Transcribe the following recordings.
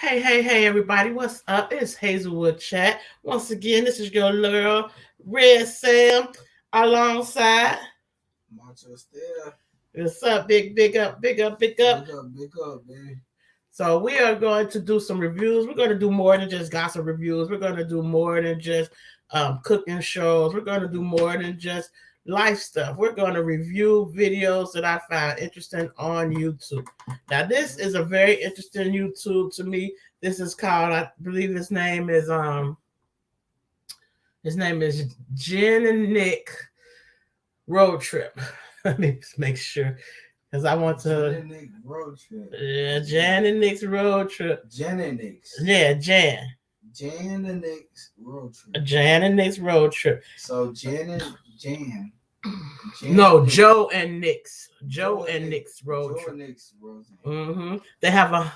Hey, everybody. What's up? It's Hazelwood Chat. Once again, this is your girl, Red Sam, alongside. Macho still. What's up, big up, big up, big up. Big up, baby. So, we are going to do some reviews. We're going to do more than just gossip reviews. We're going to do more than just cooking shows. We're going to do more than just life stuff. We're going to review videos that I find interesting on YouTube. Now, this is a very interesting YouTube to me. This is called, I believe his name is Jen and Nick Road Trip. Let me just make sure because I want Jan to. and Nick road trip. Yeah, Jan and Nick's Road Trip. Jan and Nick's. Yeah, Jan. Jan and Nick's road trip. Jan and Nick's Road Trip. So Jan. No, Joe and Nick's. Joe and Nick's Road Joe Trip. and Nick's road trip. They have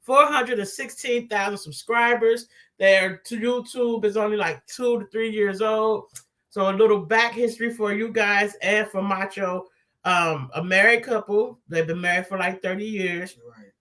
416,000 subscribers. Their YouTube is only like 2 to 3 years old. So a little back history for you guys and for Macho. A married couple. They've been married for like 30 years. Right.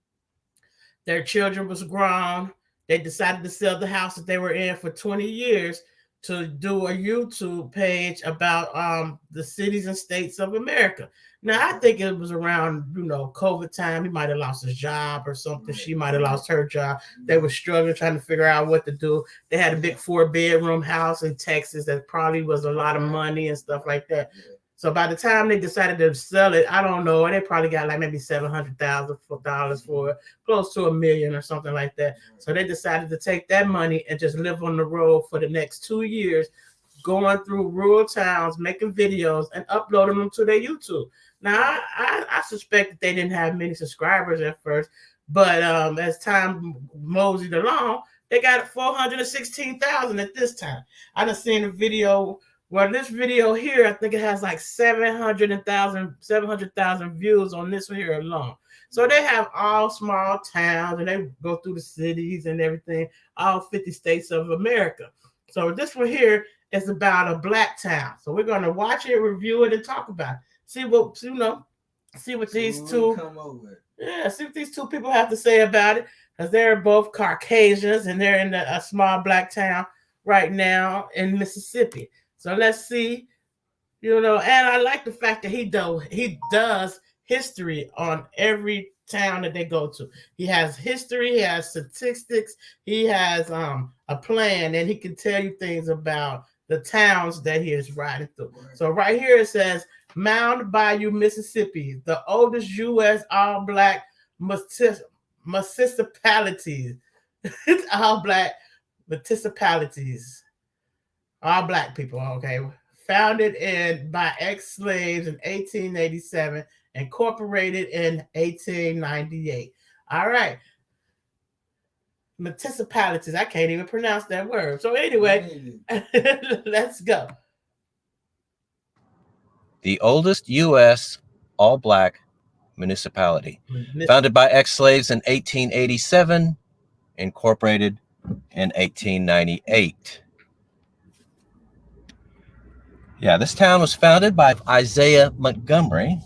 Their children was grown. They decided to sell the house that they were in for 20 years to do a YouTube page about the cities and states of America. Now, I think it was around, COVID time. He might have lost his job or something. She might have lost her job. They were struggling, trying to figure out what to do. They had a big 4-bedroom house in Texas that probably was a lot of money and stuff like that. So by the time they decided to sell it, I don't know. They probably got like maybe $700,000 for it, close to $1 million or something like that. So they decided to take that money and just live on the road for the next 2 years, going through rural towns, making videos and uploading them to their YouTube. Now, I suspect that they didn't have many subscribers at first, but as time moseyed along, they got 416,000 at this time. I done seen a video. Well, this video here, I think it has like 700,000 views on this one here alone. So they have all small towns and they go through the cities and everything, all 50 states of America. So this one here is about a black town. So we're going to watch it, review it, and talk about it. See what these two come over. Yeah, see what these two people have to say about it. Because they're both Caucasians and they're in a small black town right now in Mississippi. So let's see, and I like the fact that he does history on every town that they go to. He has history, he has statistics, he has a plan, and he can tell you things about the towns that he is riding through. Right. So right here it says Mound Bayou, Mississippi, the oldest U.S. all-black municipalities. All-black municipalities. All black people, okay. Founded by ex-slaves in 1887, incorporated in 1898. All right. Municipalities. I can't even pronounce that word. So anyway, let's go. The oldest U.S. all-black municipality. Founded by ex-slaves in 1887, incorporated in 1898. Yeah, this town was founded by Isaiah Montgomery,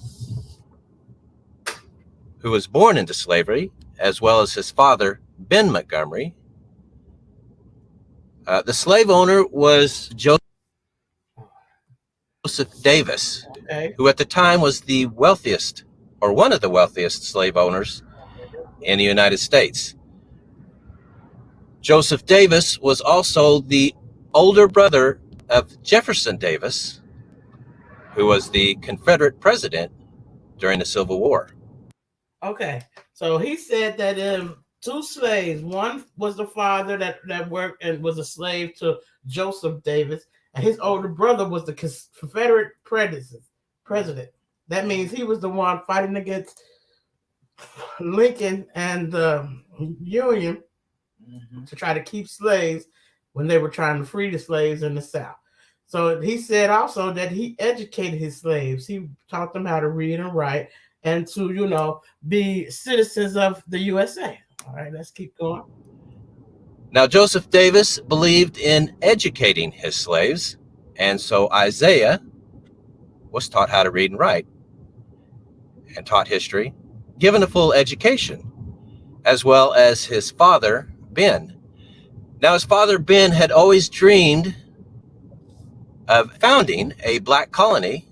who was born into slavery, as well as his father, Ben Montgomery. The slave owner was Joseph Davis, who at the time was the wealthiest, or one of the wealthiest slave owners in the United States. Joseph Davis was also the older brother of Jefferson Davis, who was the Confederate president during the Civil War. Okay, so he said that two slaves, one was the father that worked and was a slave to Joseph Davis, and his older brother was the Confederate president. That means he was the one fighting against Lincoln and the Union to try to keep slaves when they were trying to free the slaves in the South. So he said also that he educated his slaves. He taught them how to read and write and to, be citizens of the USA. All right, let's keep going. Now, Joseph Davis believed in educating his slaves, and so Isaiah was taught how to read and write and taught history, given a full education. as well as his father, Ben. Now, his father, Ben, had always dreamed of founding a black colony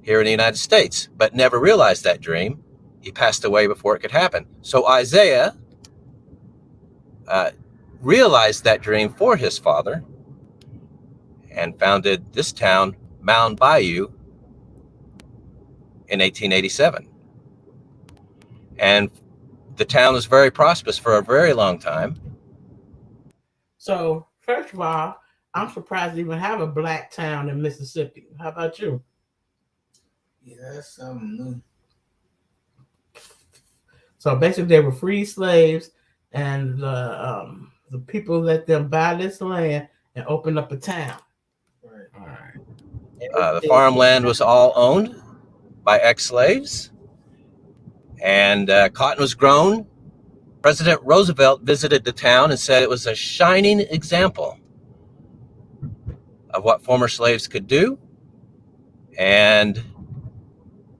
here in the United States, but never realized that dream. He passed away before it could happen. So Isaiah realized that dream for his father and founded this town, Mound Bayou, in 1887. And the town was very prosperous for a very long time. So, first of all, I'm surprised to even have a black town in Mississippi. How about you? Yeah, that's something new. So basically, they were free slaves, and the people let them buy this land and open up a town. Right. All right. The farmland was all owned by ex-slaves, and cotton was grown. President Roosevelt visited the town and said it was a shining example of what former slaves could do. And,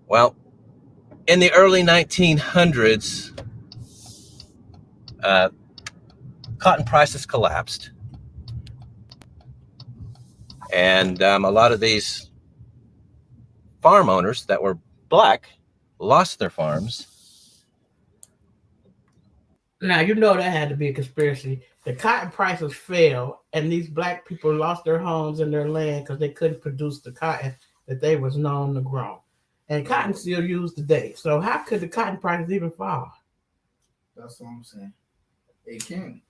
well, in the early 1900s, cotton prices collapsed. And a lot of these farm owners that were black lost their farms. Now, you know that had to be a conspiracy. The cotton prices fell, and these black people lost their homes and their land because they couldn't produce the cotton that they was known to grow. And cotton still used today. So how could the cotton prices even fall? That's what I'm saying. It can.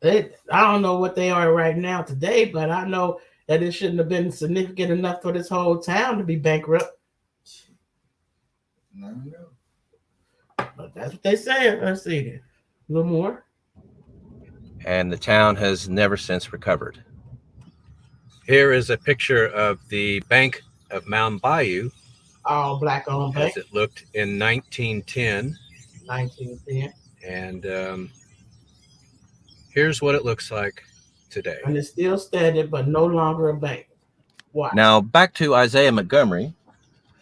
I don't know what they are right now today, but I know that it shouldn't have been significant enough for this whole town to be bankrupt. Never know. But that's what they say. Let's see there. A little more. And the town has never since recovered. Here is a picture of the Bank of Mound Bayou All black owned bank. as it looked in 1910. 1910. And here's what it looks like today. And it's still standing, but no longer a bank. Why? Now, back to Isaiah Montgomery,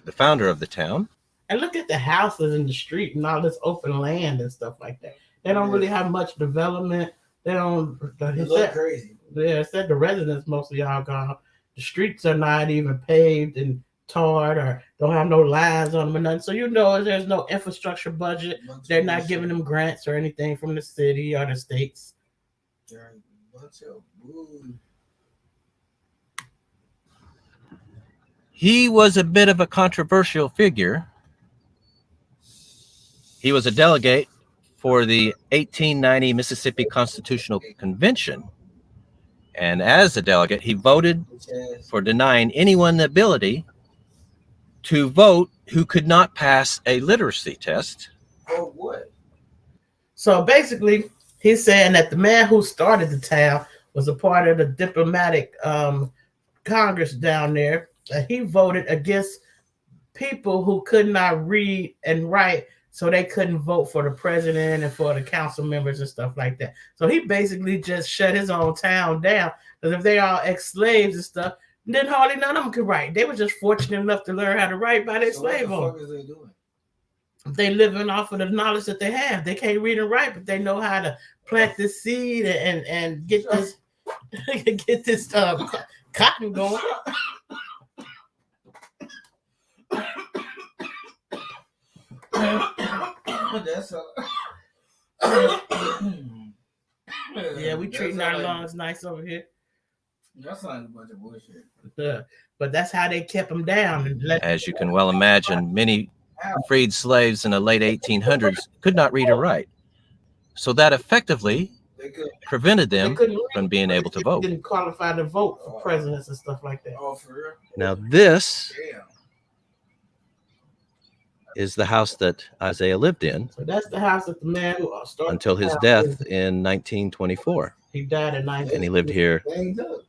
the founder of the town. And look at the houses in the street and all this open land and stuff like that. They don't really have much development. They don't. It look crazy. Yeah, it said the residents mostly all gone. The streets are not even paved and tarred or don't have no lines on them or nothing. So you know there's no infrastructure budget. They're not giving them grants or anything from the city or the states. Bunch of boo. He was a bit of a controversial figure. He was a delegate for the 1890 Mississippi Constitutional Convention. And as a delegate, he voted for denying anyone the ability to vote who could not pass a literacy test. Oh, what? So basically, he's saying that the man who started the town was a part of the diplomatic Congress down there. He voted against people who could not read and write, so they couldn't vote for the president and for the council members and stuff like that. So he basically just shut his own town down, because if they all ex-slaves and stuff, then hardly none of them could write. They were just fortunate enough to learn how to write by their slave owners. What the fuck is they doing? They living off of the knowledge that they have. They can't read and write, but they know how to plant this seed and get this get this cotton going. That's Yeah, we treating our lungs nice over here. That's like a bunch of bullshit. But that's how they kept them down. And As you can well imagine, many freed slaves in the late 1800s could not read or write. So that effectively prevented them from being able to vote. Didn't qualify to vote for presidents and stuff like that. Oh, for real? Now, this Damn. is the house that Isaiah lived in So that's the house that the man who started until his death in 1924. He died in 19. And he lived here Banged up.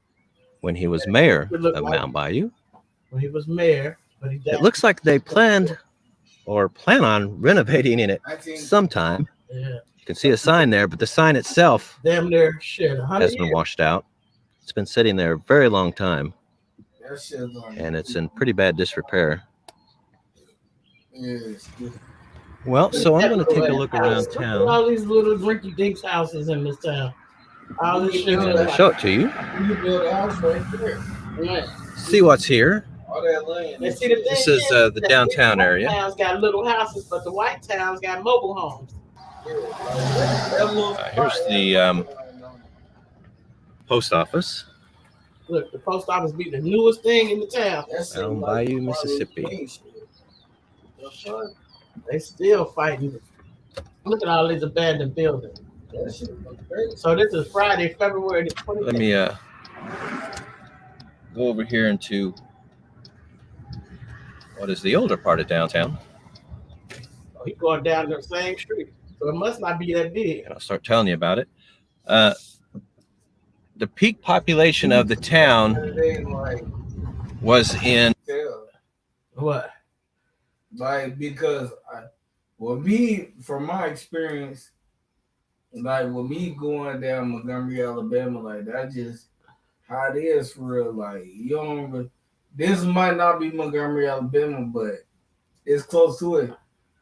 when he was mayor of Mound Bayou. When he was mayor, but he died. It looks like they plan on renovating in it sometime. Yeah. You can see a sign there, but the sign itself Damn near shit. 100 has been years. washed out. It's been sitting there a very long time, That shit's on. and it's in pretty bad disrepair. Yes. Well, so I'm going to take a Everywhere. look around Look at town all these little rinky dinks houses in this town. All this shit. and show it to you. You build a house right there. Yeah. See what's here. All that land. And see, the thing This is the downtown white area. towns got little houses, but the white towns got mobile homes. Here's the post office. Look, the post office be the newest thing in the town. Elm Bayou, Mississippi. They still fighting. Look at all these abandoned buildings. So this is Friday, February the 20th. Let me go over here into what is the older part of downtown. Oh, he's going down the same street, so it must not be that big. And I'll start telling you about it. The peak population of the town was in What? Like, because from my experience, like with me going down Montgomery, Alabama, like that's just how it is for real. Like you don't. This might not be Montgomery, Alabama, but it's close to it.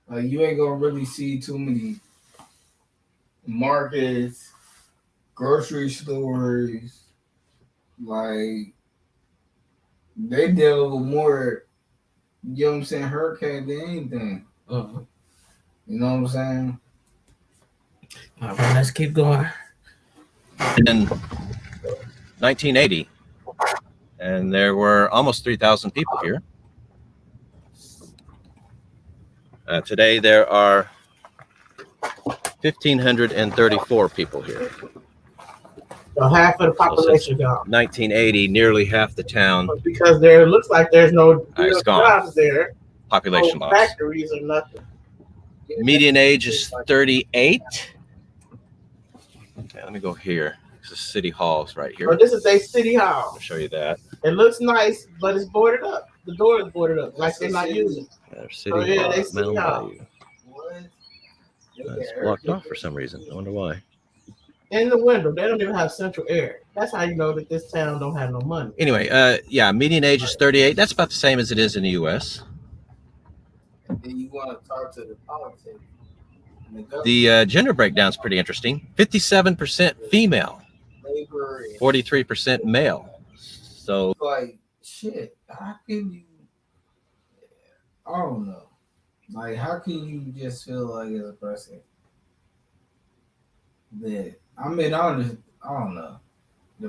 Like you ain't gonna really see too many markets, grocery stores. Like they deal with more. You know what I'm saying? Hurricane than anything. Uh-huh. You know what I'm saying? All right, let's keep going. in 1980, and there were almost 3,000 people here. Today there are 1,534 people here. So half of the population gone. 1980, nearly half the town Because there looks like there's no It's gone. jobs there, population no loss. factories or nothing. Median age is 38. Okay, let me go here. This is City Hall's right here. So this is a city hall. I'll show you that. It looks nice, but it's boarded up. The door is boarded up, like they're not using. There's City Oh, yeah, Hall, they City Mound Hall. Bayou. What? It's blocked off for some reason. I wonder why. In the window, they don't even have central air. That's how you know that this town don't have no money. Anyway, yeah, median age is 38. That's about the same as it is in the U.S. And then you want to talk to the politics. The gender breakdown is pretty interesting. 57% female, labor, 43% male. So like shit. How can you? I don't know. Like, how can you just feel like as a person that I don't know. The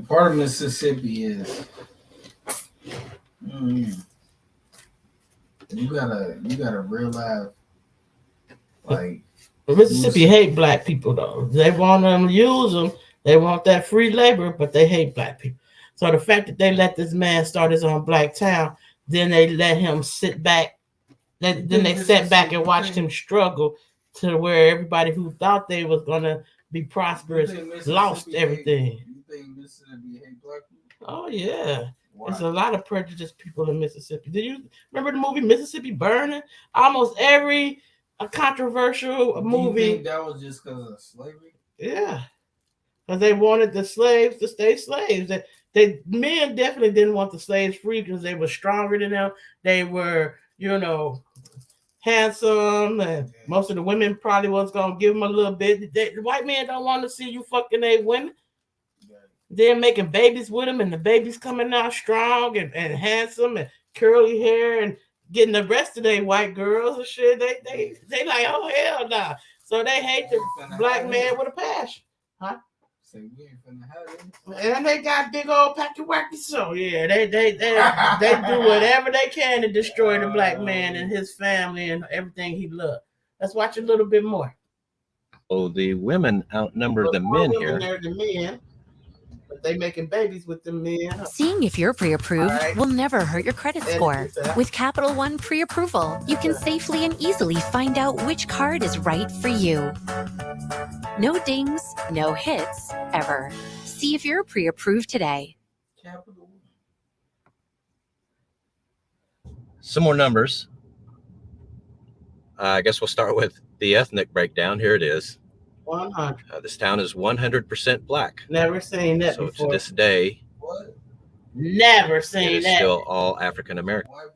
part of Mississippi is you gotta realize like But Mississippi hate black people though. They want them to use them. They want that free labor, but they hate black people. So the fact that they let this man start his own black town, then they let him sit back. Then they sat back and watched him struggle to where everybody who thought they was gonna be prosperous lost everything. You think Mississippi hate black people? Oh yeah. Why? There's a lot of prejudiced people in Mississippi. Did you remember the movie Mississippi Burning? Almost every controversial Do you movie. think that was just because of slavery? Yeah. Because they wanted the slaves to stay slaves. They men definitely didn't want the slaves free because they were stronger than them. They were, handsome, and most of the women probably was gonna give them a little bit. The white men don't want to see you fucking a women. They're making babies with them, and the babies coming out strong and handsome and curly hair and getting the rest of their white girls and shit. They like, oh hell nah. So they hate the black man with a passion. Say we ain't finna have it. And they got big old packy wacky. So yeah, they do whatever they can to destroy the black man and his family and everything he loved. Let's watch a little bit more. oh, the women outnumber the men here. They're the men, but they making babies with the men. Seeing if you're pre-approved All right. will never hurt your credit score. With Capital One pre-approval, you can safely and easily find out which card is right for you. No dings, no hits, ever. See if you're pre-approved today. Capital. Some more numbers. I guess we'll start with the ethnic breakdown. Here it is. 100. This town is 100% black. Never seen that So to before. this day, What? Never it seen is that. still all African American. White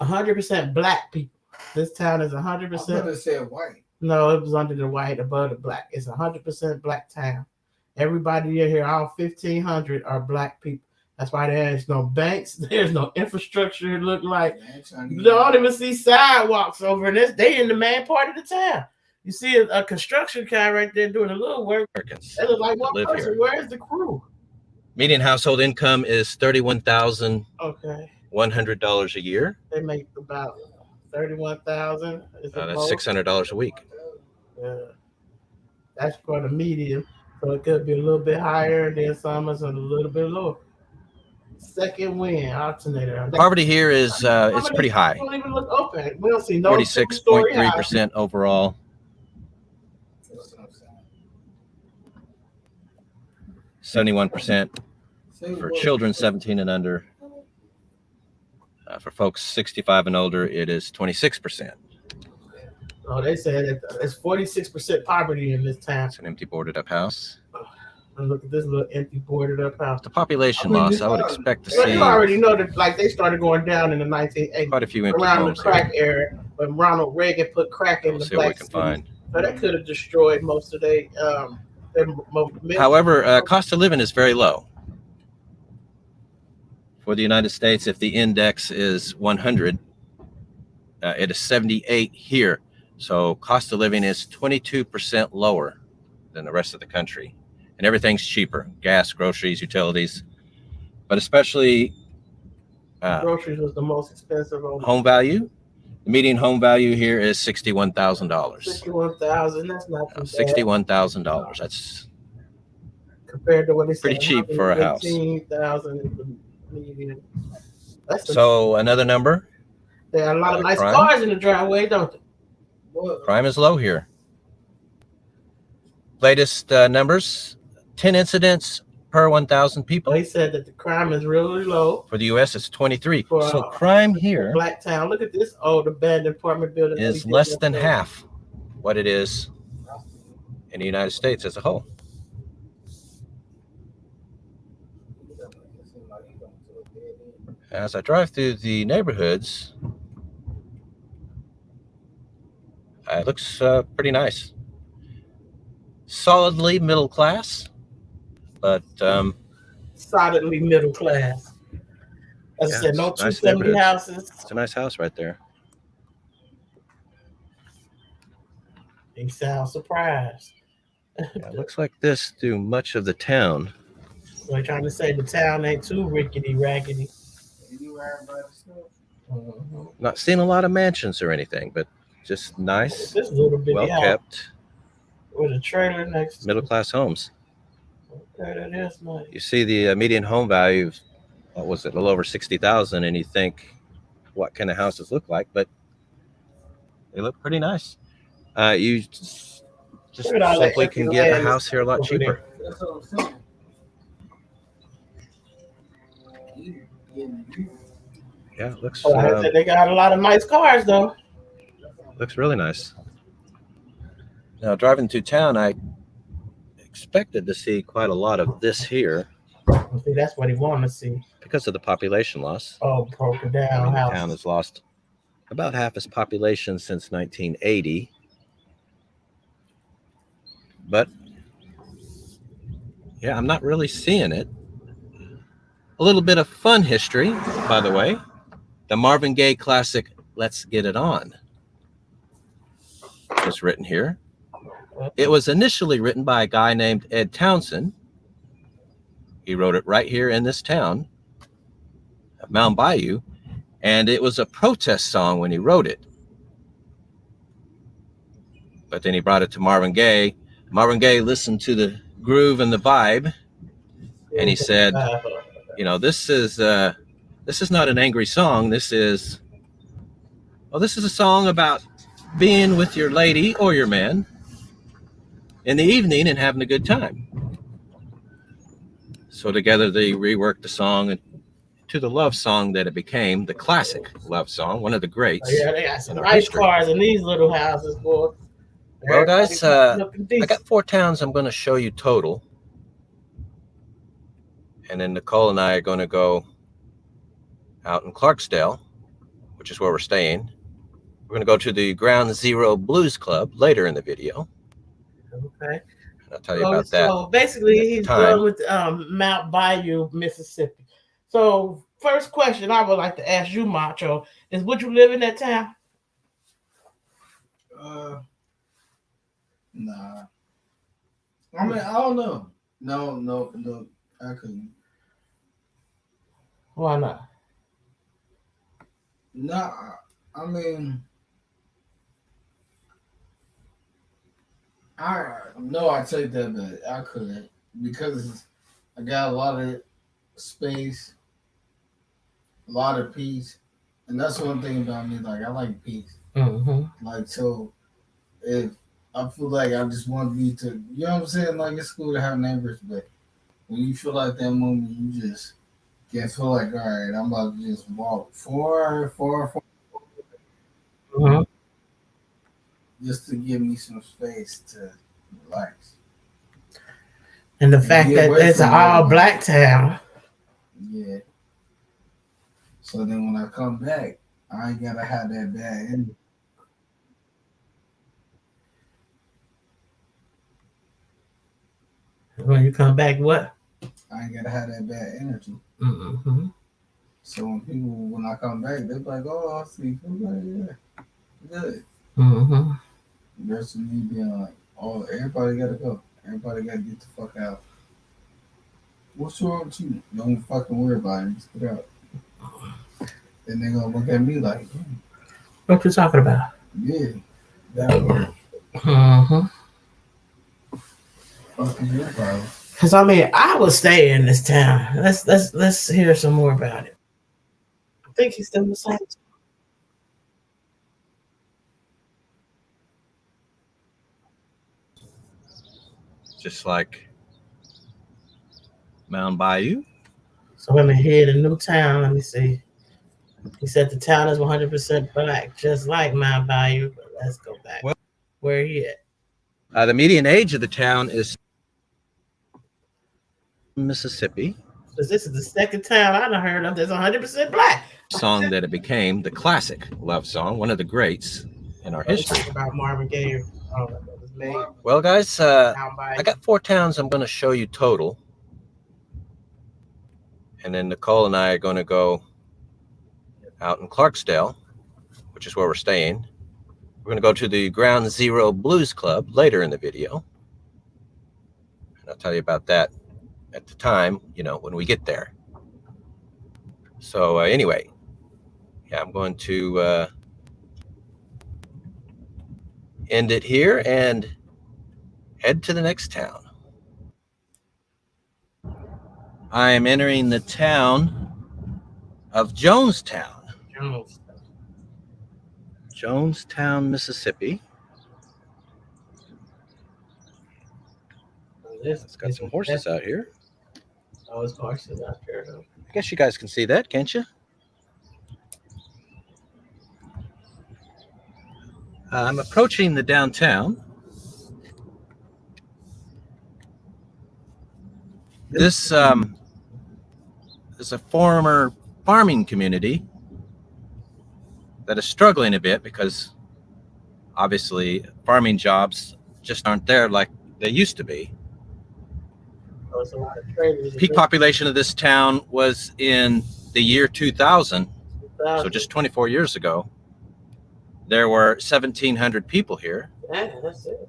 people? 100% black people. This town is I 100%. could have said white. No, it was under the white, above the black. It's 100% black town. Everybody in here, all 1,500 are black people. That's why there's no banks. There's no infrastructure. It look like you don't even see sidewalks over this. They in the main part of the town. You see a construction guy right there doing a little work. Americans They look like one live person. here. Where's the crew? Median household income is $31,100 Okay, a year. they make about 31,000. That's $600 a week. That's for the medium, so it could be a little bit higher. Then some is a little bit lower. Second wind alternator. Poverty here is it's pretty high. Don't even look open. We don't see no 46.3% overall. 71% for children 17 and under. For folks 65 and older, it is 26%. Oh, they said that it's 46% poverty in this town. It's an empty boarded up house. And look at this little empty boarded up house. The population loss, I would expect to Well, see you already know that, like, they started going down in the 1980s, quite a few empty around the homes crack here. era, when Ronald Reagan put crack in We'll the see what we black can cities. find. So that could have destroyed most of their However, cost of living is very low. For the United States, if the index is 100, it is 78 here. So cost of living is 22% lower than the rest of the country. And everything's cheaper: gas, groceries, utilities, but especially groceries was the most expensive. home value. The median home value here is $61,000. 61,000. That's not too bad $61,000. That's compared to what they said. pretty cheap for a house. 15,000 is the median. That's So another number. there are a lot of nice crime. cars in the driveway, don't they? Crime is low here. Latest numbers: 10 incidents per 1,000 people. They said that the crime is really low. For the U.S., it's 23. For, So crime here Black town. Look at this old abandoned apartment building. is less than half what it is in the United States as a whole. As I drive through the neighborhoods, it looks pretty nice. Solidly middle class, but solidly middle class. As I said, no it's nice 270 neighborhoods. houses. It's a nice house right there. They sound surprised. Yeah, it looks like this through much of the town. So they're trying to say the town ain't too rickety raggedy. Not seeing a lot of mansions or anything, but just nice, This little bitty well house kept, with a trailer next to middle class homes. Okay, that is nice. You see the median home value, what was it, a little over 60,000, and you think, what kind of houses look like? But they look pretty nice. You just Look at all that simply empty can get a land house here a lot over there. cheaper. That's what I'm saying. Yeah, it looks Oh, I said they got a lot of nice cars though. looks really nice. Now, driving through town, I expected to see quite a lot of this here See, that's what he wanted to see. because of the population loss. Oh, broken I down mean, the house. town has lost about half its population since 1980. But yeah, I'm not really seeing it. A little bit of fun history, by the way. The Marvin Gaye classic, Let's Get It On, was written here. It was initially written by a guy named Ed Townsend. He wrote it right here in this town of Mound Bayou, and it was a protest song when he wrote it. But then he brought it to Marvin Gaye. Marvin Gaye listened to the groove and the vibe, and he said, you know, this is not an angry song. This is a song about being with your lady or your man in the evening and having a good time. So together they reworked the song to the love song that it became, the classic love song, one of the greats. Oh, yeah, they got some in our nice history. cars in these little houses, boy. Well, guys, Everybody's looking I decent. got 4 towns I'm going to show you total. And then Nicole and I are going to go out in Clarksdale, which is where we're staying. We're We're going to go to the Ground Zero Blues Club later in the video. Okay. I'll tell you about that. So basically, he's dealing with Mount Bayou, Mississippi. So first question I would like to ask you, Macho, is would you live in that town? Nah. I mean, I don't know. No, I couldn't. Why not? Nah, I mean, I take that back. I couldn't because I got a lot of space, a lot of peace, and that's one thing about me. Like I like peace. Mm-hmm. Like so, if I feel like I just want to be to, you know what I'm saying? Like it's cool to have neighbors, but when you feel like that moment, you just can't feel like, all right, I'm about to just walk far, Mm-hmm. just to give me some space to relax. And the fact that it's an all-black town. Yeah. So then when I come back, I ain't gotta have that bad energy. When you come back, what? I ain't gotta have that bad energy. Mm-hmm. So when I come back, they're like, "Oh, I see." I'm like, yeah, good. Mm-hmm. Versus me being like, "Oh, everybody gotta go. Everybody gotta get the fuck out." What's wrong with you? Don't fucking worry about it. Just get out. Then they gonna look at me like, What you talking about? yeah, that work. Mm-hmm. Fuck is your problem? Because I mean, I would stay in this town. Let's hear some more about it. I think he's still the same. Just like Mount Bayou. So let me hear the new town. Let me see. He said the town is 100% black, just like Mount Bayou. But let's go back. Well, where he at? The median age of the town is Mississippi. Because this is the second town I done heard of that's 100% black. Song that it became the classic love song, one of the greats in our history. About Marvin Gaye. Well, guys, I got 4 towns I'm going to show you total. And then Nicole and I are going to go out in Clarksdale, which is where we're staying. We're going to go to the Ground Zero Blues Club later in the video. And I'll tell you about that at the time, when we get there. So anyway, yeah, I'm going to end it here and head to the next town. I am entering the town of Jonestown. Jonestown, Mississippi. It's got some horses out here. Oh, it's horses out there. I guess you guys can see that, can't you? I'm approaching the downtown. This is a former farming community that is struggling a bit because obviously farming jobs just aren't there like they used to be. A lot of traders. Peak population of this town was in the year 2000, so just 24 years ago. There were 1,700 people here. Yeah, that's it.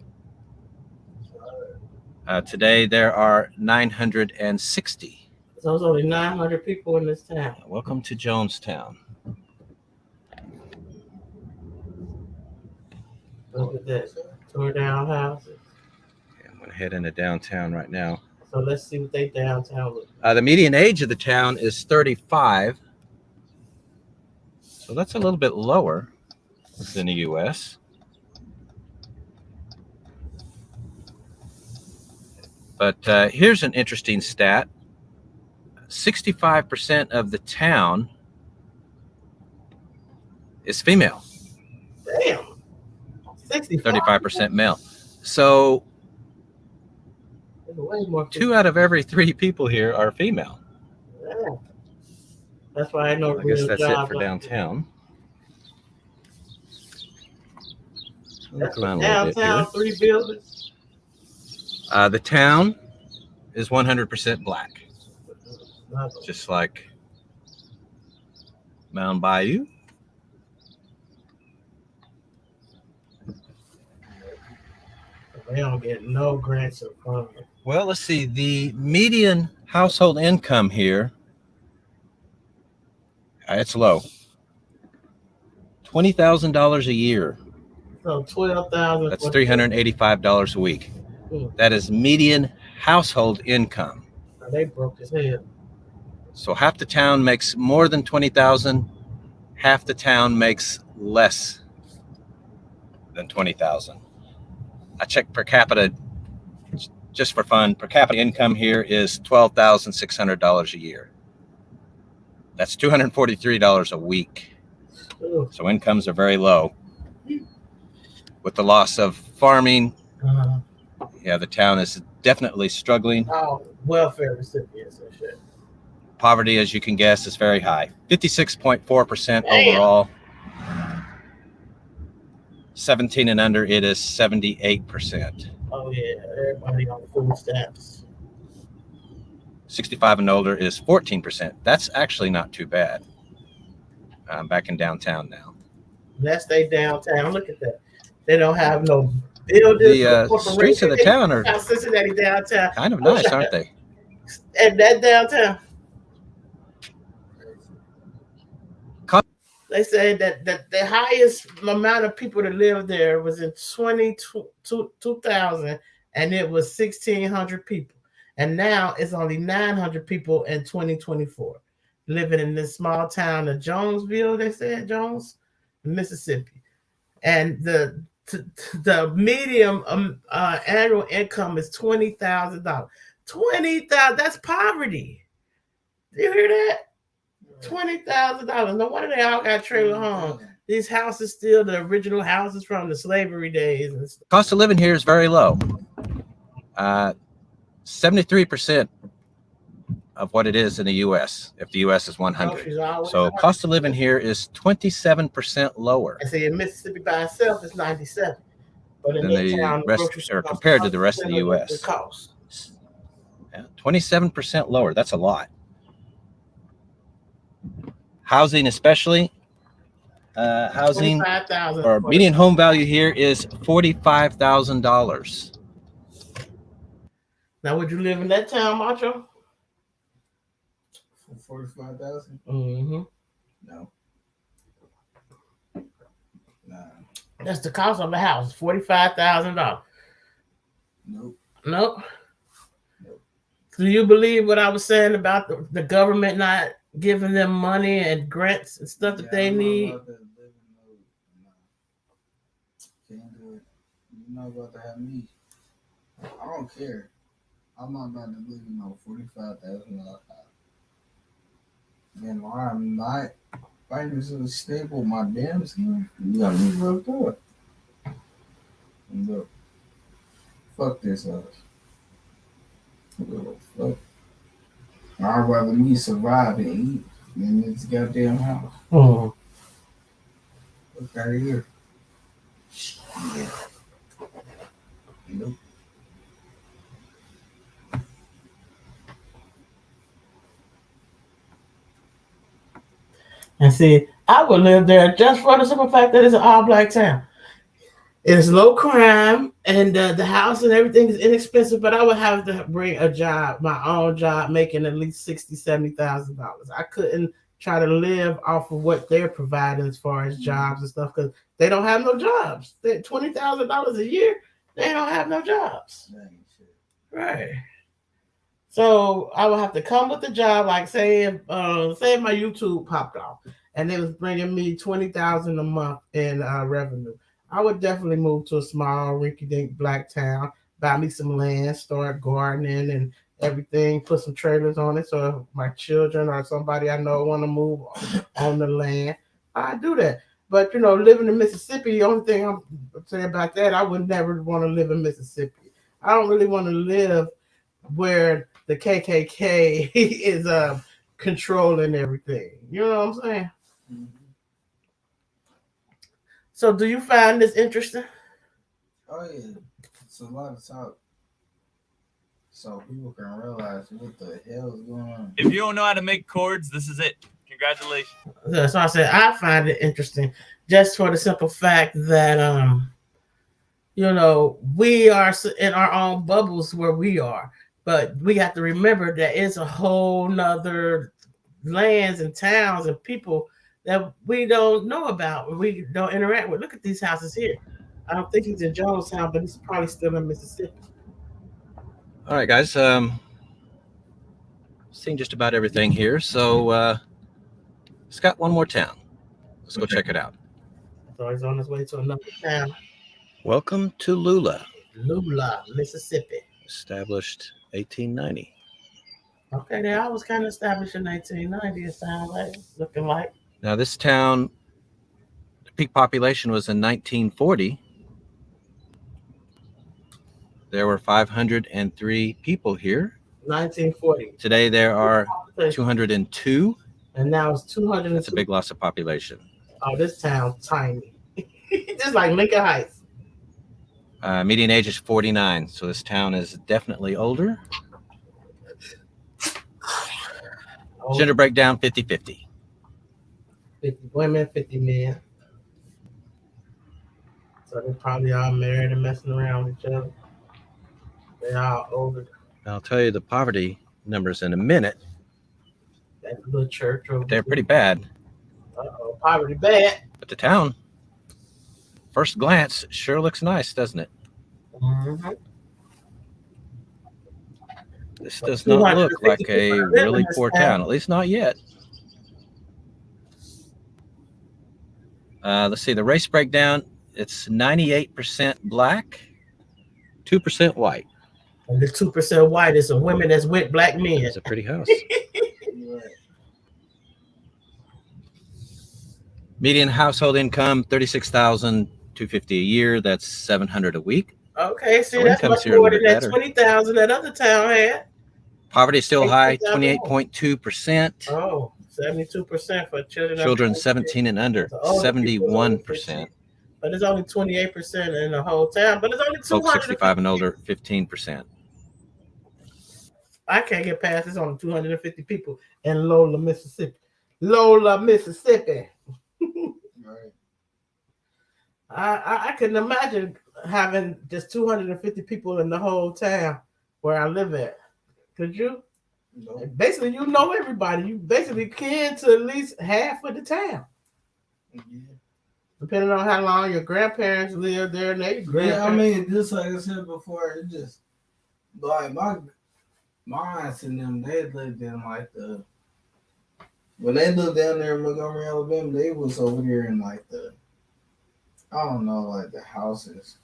Today there are 960. So there's only 900 people in this town. Welcome to Jonestown. Look at that. Tore down houses. Okay, I'm going to head into downtown right now. So let's see what they downtown look like. The median age of the town is 35. So that's a little bit lower than the U.S. But here's an interesting stat. 65% of the town is female. Damn. 35% male. So 2 out of every 3 people here are female. Yeah. That's why I know. I guess that's it for downtown. That's Come on what a little bit downtown, here. 3 buildings. The town is 100% black, Another just like Mound Bayou. They don't get no grants or funding. Well, let's see. The median household income here, it's low. $20,000 a year. So 12,000. That's $385 a week. That is median household income. They broke his head. So half the town makes more than 20,000. Half the town makes less than 20,000. I checked per capita just for fun. Per capita income here is $12,600 a year. That's $243 a week. Ooh. So incomes are very low. With the loss of farming, yeah, the town is definitely struggling. Oh, welfare recipients and shit. Poverty, as you can guess, is very high. 56.4% Damn. overall. 17 and under, it is 78%. Oh yeah, everybody on food stamps. 65 and older is 14%. That's actually not too bad. I'm back in downtown now. Let's stay downtown. Look at that. They don't have no buildings. The streets of the town are Cincinnati downtown. kind of nice, aren't they? And that downtown. They said that the highest amount of people that lived there was in 2000, and it was 1,600 people. And now it's only 900 people in 2024 living in this small town of Jonesville, they said, Jones, Mississippi. And the medium annual income is $20,000. $20,000, that's poverty. Do you hear that? $20,000. No wonder they all got trailer homes. These houses still the original houses from the slavery days. And stuff. Cost of living here is very low. 73% of what it is in the U.S. if the U.S. is 100. So cost of living here is 27% lower. I say in Mississippi by itself is 97. But in than town, the rest, or compared to the rest of the U.S. The cost. Yeah, 27% lower. That's a lot. Housing, especially housing or median home value here is $45,000. Now, would you live in that town, Macho? For 45,000? Mm-hmm. No. Nah. That's the cost of a house, $45,000. Nope. Nope. Do you believe what I was saying about the government not giving them money and grants and stuff that they need? Can't do it. You're not about to have me. I don't care. I'm not about to live in no $45,000 house. And I'm not financially stable. My damn skin. You got me fucked up. And look, fuck this house. Fuck. I'd rather me survive and eat than this goddamn house. Mm. Look out of here. Yeah. Nope. And see, I would live there just for the simple fact that it's an all-black town. It's low crime, and the house and everything is inexpensive, but I would have to bring a job, my own job, making at least $60,000, $70,000. I couldn't try to live off of what they're providing as far as jobs and stuff, because they don't have no jobs. They're $20,000 a year, they don't have no jobs. Right. So I would have to come with the job, like say if my YouTube popped off and they was bringing me $20,000 a month in revenue, I would definitely move to a small rinky-dink black town, buy me some land, start gardening and everything, put some trailers on it. So if my children or somebody I know want to move on the land, I do that. But living in Mississippi, the only thing I'm saying about that, I would never want to live in Mississippi. I don't really want to live where the KKK is controlling everything. You know what I'm saying? Mm-hmm. So do you find this interesting? Oh yeah, it's a lot of talk, so people can realize what the hell is going on. If you don't know how to make chords, this is it. Congratulations. So I said I find it interesting just for the simple fact that we are in our own bubbles where we are, but we have to remember that it's a whole nother lands and towns and people that we don't know about, we don't interact with. Look at these houses here. I don't think he's in Jonestown, but he's probably still in Mississippi. All right, guys. Seen just about everything here. So it's got one more town. Let's go check it out. So he's on his way to another town. Welcome to Lula. Lula, Mississippi. Established 1890. Okay, they always kind of established in 1990. It sounds like, looking like. Now this town, the peak population was in 1940. There were 503 people here. 1940. Today there are 202. And now it's 200. That's a big loss of population. Oh, this town's tiny. Just like Lincoln Heights. Median age is 49, so this town is definitely older. Gender breakdown 50-50. 50 women, 50 men. So they're probably all married and messing around with each other. They're all older. I'll tell you the poverty numbers in a minute. That little church over They're pretty bad. Uh-oh, poverty bad. But the town, first glance, sure looks nice, doesn't it? Mm-hmm. This does not look like a really poor town, at least not yet. Let's see, the race breakdown, it's 98% black, 2% white. And the 2% white is some women that's with black men. It's a pretty house. Median household income, $36,250 a year. That's $700 a week. Okay, see, So that's income's much here a more little than bit that better. 20,000 that other town had. Poverty is still high, 18,000. 28.2%. Oh, 72% for children. Children under 17 and under, The older people, 71%. But it's only 28% in the whole town. But it's only Folks 200. 65 and older, 15%. I can't get past. It's only 250 people in Lola, Mississippi. Lola, Mississippi. Right. I couldn't imagine having just 250 people in the whole town where I live at. Could you? No. Basically, you know everybody. You basically kin to at least half of the town. Yeah. Depending on how long your grandparents lived there and their grandparents. Yeah, I mean, just like I said before, it just like my aunts and them, they lived in like when they lived down there in Montgomery, Alabama, they was over there in like I don't know, like the houses.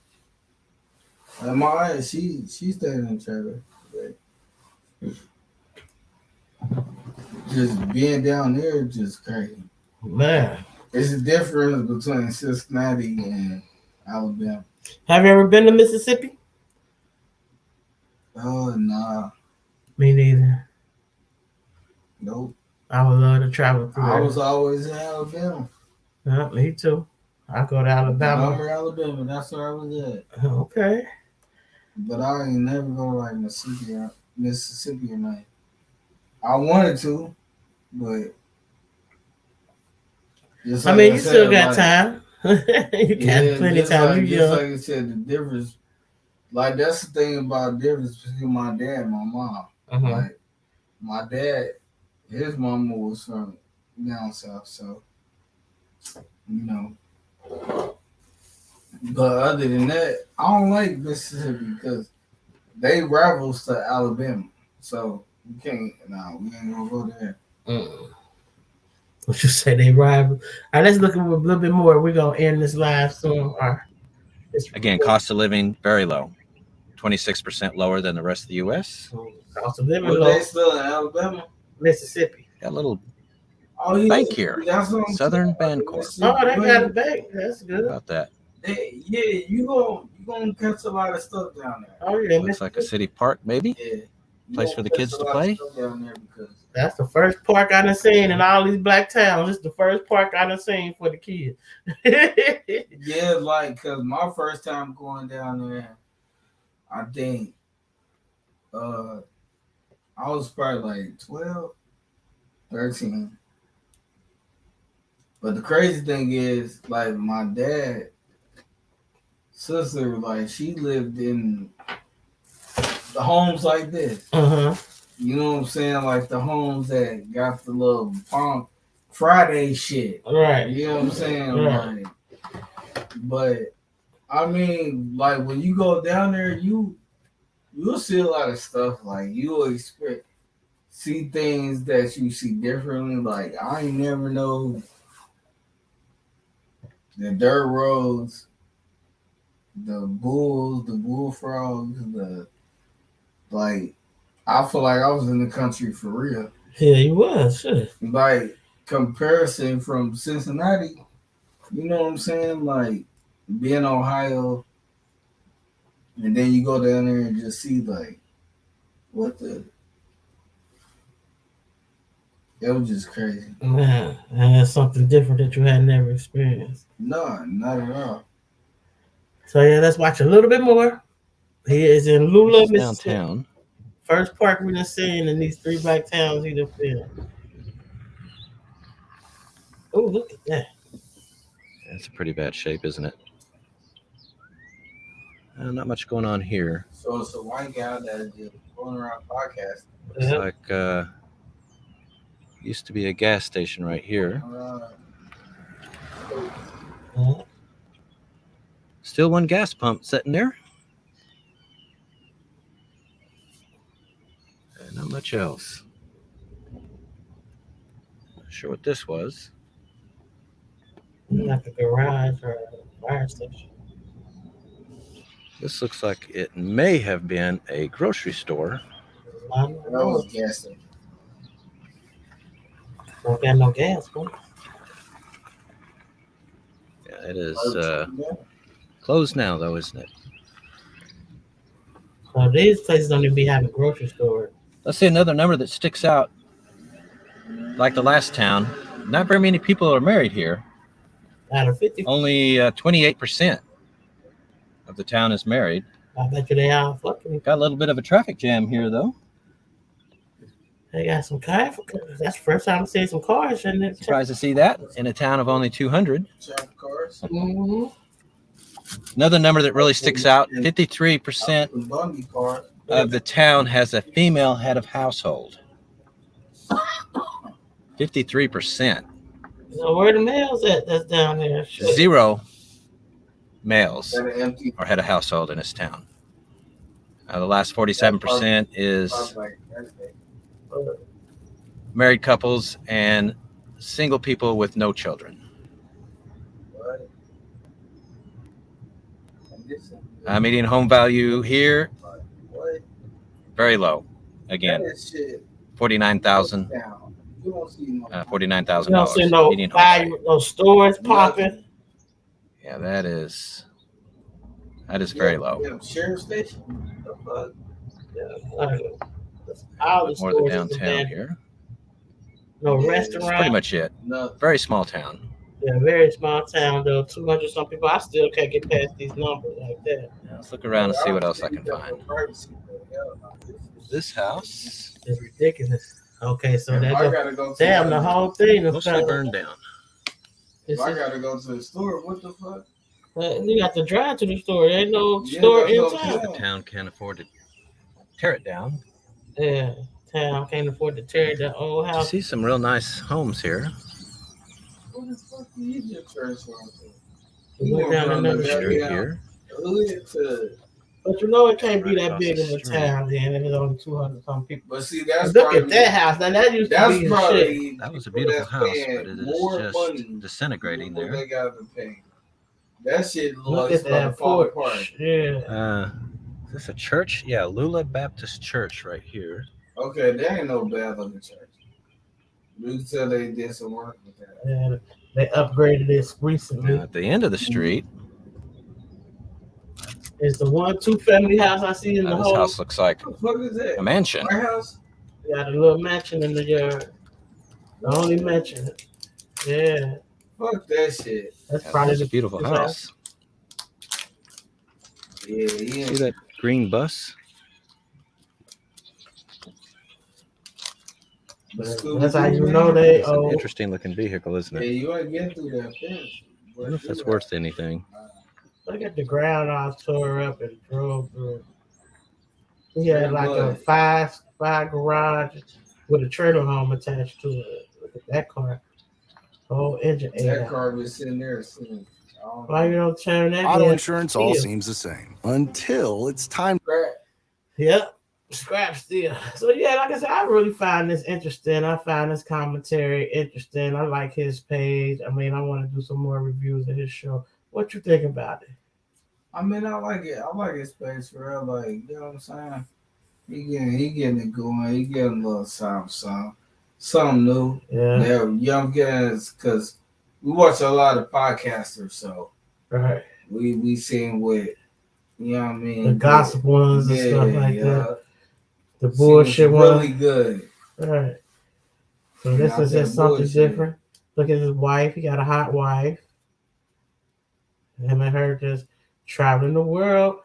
And my aunt, she stayed in the trailer. Just being down there is just crazy. Man. It's a difference between Cincinnati and Alabama. Have you ever been to Mississippi? Oh, nah. Me neither. Nope. I would love to travel through I there. was always in Alabama. Yeah, me too. I go to Alabama. Montgomery, Alabama. That's where I was at. Okay. But I ain't never go to like Mississippi or nothing. I wanted to, but just I like mean, you said, still got like, time. You got plenty of just time. Like, You just young. like I said, the difference. Like that's the thing about the difference between my dad and my mom. Uh-huh. Like my dad, his mama was from down south, so you know. But other than that, I don't like Mississippi because they rivals to Alabama, so we can't. No, we ain't gonna go there. What you say they rival? All right, let's look at a little bit more. We're gonna end this live soon. Again, cost of living, very low. 26% lower than the rest of the U.S. Cost of living But low. they still in Alabama. Mississippi. Got a little Oh, yeah, bank here. That's what I'm Southern saying. Bancorp. Oh, they got a bank. That's good. How about that? Yeah, you gonna catch a lot of stuff down there. Oh yeah, Looks like a city park, maybe. Yeah. Place for the kids to play. Down there because That's the first park I done seen in all these black towns. It's the first park I done seen for the kids. yeah, like cause my first time going down there, I think I was probably like 12, 13. But the crazy thing is, like my dad, sister, like she lived in the homes like this. Uh-huh. You know what I'm saying? Like the homes that got the little Palm Friday shit. Right. You know what I'm saying? Right. Like, but I mean, like when you go down there, you'll see a lot of stuff. Like you'll see things that you see differently. Like I ain't never know the dirt roads, the bulls, the bullfrogs, I feel like I was in the country for real. Yeah, he was. Sure. Like comparison from Cincinnati, you know what I'm saying? Like being Ohio, and then you go down there and just see like what the. It was just crazy. Man, and that's something different that you had never experienced. No, not at all. So yeah, let's watch a little bit more. He is in Lula, Mississippi. Downtown. First park we done seen in these 3 black towns he done filmed. Oh, look at that. That's a pretty bad shape, isn't it? Not much going on here. So it's a white guy that's just going around podcasting. Looks like used to be a gas station right here. Still one gas pump sitting there. And not much else. Not sure what this was. Like a garage or a fire station. This looks like it may have been a grocery store. That was a gas station. Don't got no gas, boy. Yeah, it is closed now, though, isn't it? So these places don't even be having grocery store. Let's see another number that sticks out. Like the last town, not very many people are married here. Out of 50, Only 28% of the town is married. I bet you they all fucking. Got a little bit of a traffic jam here, though. They got some cars. That's the first time I've seen some cars in it. Surprised to see that in a town of only 200. Traffic cars. Mm-hmm. Another number that really sticks out, 53% The Bundy car. of the town has a female head of household. 53%. So where the males at that's down there? Shit. 0 males That an empty. are head of household in this town. The last 47% is married couples and single people with no children. Median home value here, very low. Again, $49,000. $49,000. You don't see no median home value, value. no stores popping. Yeah, that is very low. Yeah, sheriff station. All the More of the stores is downtown abandoned. here. No Yeah, That's restaurant. pretty much it. No. Very small town. Yeah, very small town though. 200 some people. I still can't get past these numbers like that. Yeah, let's look around and see what else I can find. This house, It's ridiculous. Okay, so I that gotta go. damn the whole thing is mostly burned down. If I gotta go to the store, what the fuck? You got to drive to the store. There ain't no Yeah, store that's in what I'm town. saying. The town can't afford to tear it down. Yeah, town can't afford to tear the old You house. see some real nice homes here. What the fuck do you just transfer to? You went down another Yeah, Street yeah. here. Hood to, But you know it can't be Right that across big the of a street. town then if it's only 200 some people. but see, that's Look probably, at that house. Now that used to That's be the shit. probably That was a people beautiful that's house, paying but it is more just money disintegrating than there. They gotta pay. That shit Look looks at like that fall porch. apart. Yeah. Is this a church? Yeah, Lula Baptist Church right here. Okay, that ain't no bad looking church. You can tell they did some work with that. Yeah. They upgraded this recently. At the end of the street, It's the 1-2 family house I see in the This whole. house looks like What the fuck is that? a mansion. Our house? Got a little mansion in the yard. The only mansion. Yeah, Fuck that shit. that's Yeah, probably it's a beautiful the house. Yeah, See that green bus? That's how you know they It's an old. interesting looking vehicle, isn't Yeah, it? you ain't get through that fence. I don't know if that's worth anything. Look at the ground all tore up and drove through. He had like a five garage with a trailer home attached to it. Look at that car. Whole engine ate That out. car was sitting there since. Why you don't turn that? Auto damn insurance all steel? seems the same until it's time. Yep, scrap steel. So yeah, like I said, I really find this interesting. I find this commentary interesting. I like his page. I mean, I want to do some more reviews of his show. What you think about it? I mean, I like it. I like his space for real. Like, you know what I'm saying? He getting it going. He getting a little something new. Yeah, They're young guys because we watch a lot of podcasters, so right. we seen what, you know what I mean? The gossip ones and stuff like yeah. that. The bullshit ones. Really good. Right. So this Not is that just something bullshit. different. Look at his wife. He got a hot wife. Him and her just traveling the world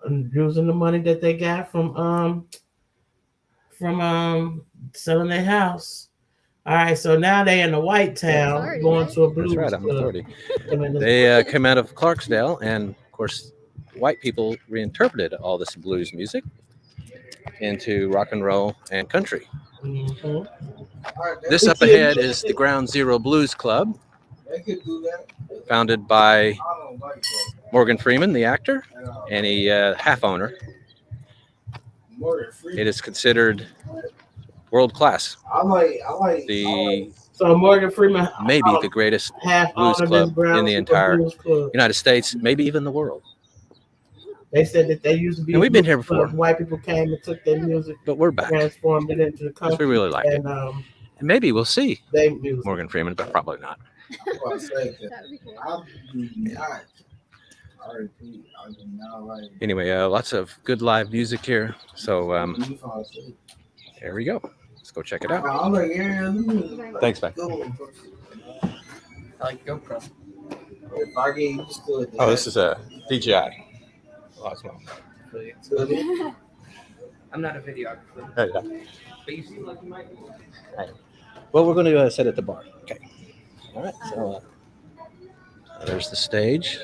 and using the money that they got from selling their house. All right, so now they in the White Town going to a blues That's right, I'm club. authority. Him and his They came out of Clarksdale, and of course, white people reinterpreted all this blues music into rock and roll and country. Mhm. All right, This up ahead is the Ground Zero Blues Club, they could do that. founded by I don't like that Morgan Freeman, the actor, at all. and a half owner. Morgan Freeman. It is considered world class, I like the So Morgan Freeman maybe the greatest half blues owner of club this Ground in the Zero entire Blues Club. United States, maybe even the world. They said that they used to be. And a we've been blues here before. club. White people came and took their music, But we're back transformed it into the because country, we really like it. and And maybe we'll see they music. Morgan Freeman, but probably not. I say that. That would be cool. I do not. R.I.P. I do not like. Anyway, lots of good live music here. So You fall asleep. there we go. Let's go check it out. I'm like, yeah, let me- Thanks, man. Go. I like GoPro. If I get used to it. Oh, this is a DJI. Osmo. I'm not a videographer, Oh, yeah. but you seem like you might be. Well, we're going to sit at the bar. Okay. All right. So there's the stage.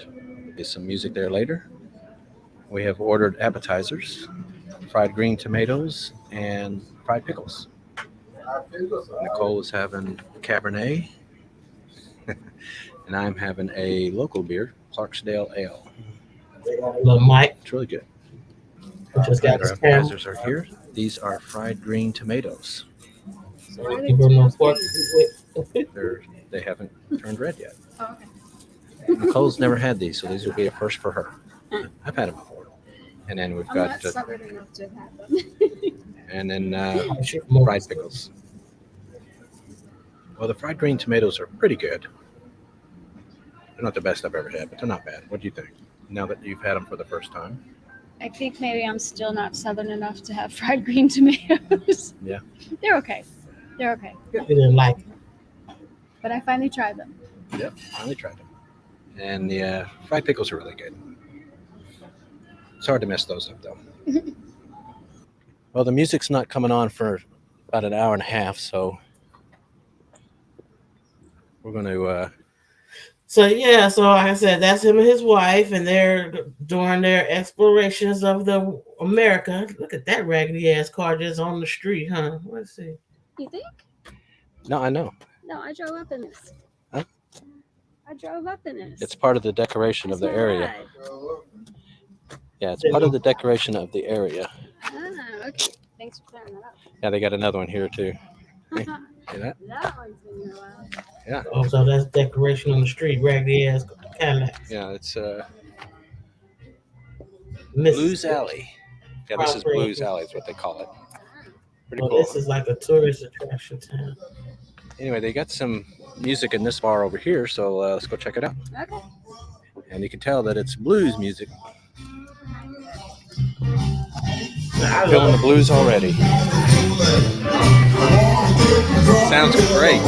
Get some music there later. We have ordered appetizers, fried green tomatoes, and fried pickles. Nicole is having Cabernet, and I'm having a local beer, Clarksdale Ale. Little Mike It's really good. just got Our his camera. appetizers are here. These are fried green tomatoes. Give her no pork. They haven't turned red yet. Oh, okay. Nicole's never had these, so these will be a first for her. I've had them before. And then we've I'm got, not southern enough to have had them. and then fried pickles. Well, the fried green tomatoes are pretty good. They're not the best I've ever had, but they're not bad. What do you think? Now that you've had them for the first time. I think maybe I'm still not southern enough to have fried green tomatoes. Yeah. They're okay. They're okay. You didn't like it. But I finally tried them. Yep, finally tried them. And the fried pickles are really good. It's hard to mess those up, though. Well, the music's not coming on for about an hour and a half, so we're going to... So yeah, so like I said, that's him and his wife, and they're doing their explorations of the America. Look at that raggedy ass car just on the street, huh? Let's see. You think? No, I know. No, I drove up in this. Huh? I drove up in this. It's part of the decoration of That's the my area. ride. Yeah, it's part of the decoration of the area. Ah, okay. Thanks for clearing that up. Yeah, they got another one here, too. See that? That one's been here a while. Oh, so that's decoration on the street, raggedy ass Cadillac. Yeah, it's Mrs. Blues Alley. Yeah, this is Blues Alley is what they call it. Pretty Well, cool. this is like a tourist attraction town. Anyway, they got some music in this bar over here, so let's go check it out. Okay. And you can tell that it's blues music. Feeling the blues already. Sounds great.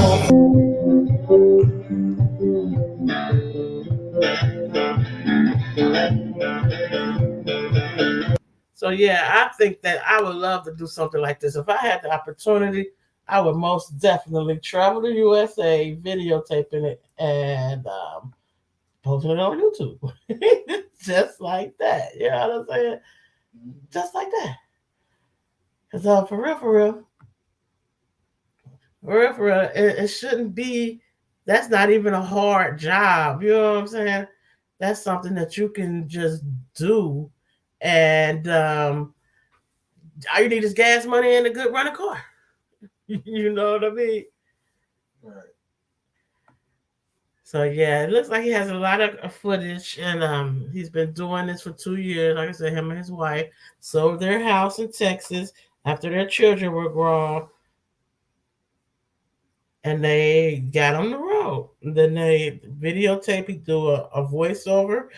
So yeah, I think that I would love to do something like this. If I had the opportunity, I would most definitely travel to USA, videotaping it, and posting it on YouTube. Just like that. You know what I'm saying? Just like that. Because for real, it shouldn't be, that's not even a hard job. You know what I'm saying? That's something that you can just do. And all you need is gas money and a good running car. You know what I mean? Right. So yeah, it looks like he has a lot of footage, and he's been doing this for 2 years. Like I said, him and his wife sold their house in Texas after their children were grown, and they got on the road. And then they videotape. He do a voiceover.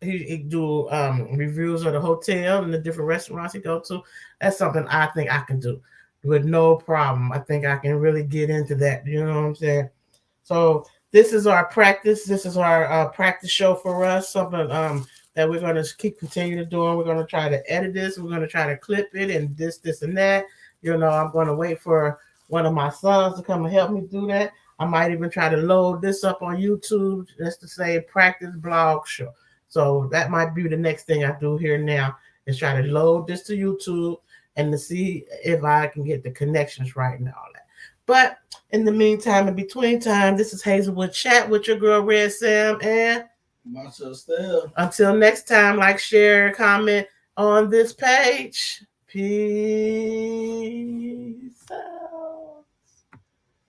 He do reviews of the hotel and the different restaurants he go to. That's something I think I can do with no problem. I think I can really get into that. You know what I'm saying? So this is our practice. This is our practice show for us. Something that we're going to continue to do. We're going to try to edit this. We're going to try to clip it and this, and that. You know, I'm going to wait for one of my sons to come and help me do that. I might even try to load this up on YouTube just to say practice blog show. So that might be the next thing I do here now is try to load this to YouTube and to see if I can get the connections right and all that. But in the meantime, in between time, this is Hazelwood Chat with your girl Red Sam, and myself still. Until next time, like, share, comment on this page. Peace.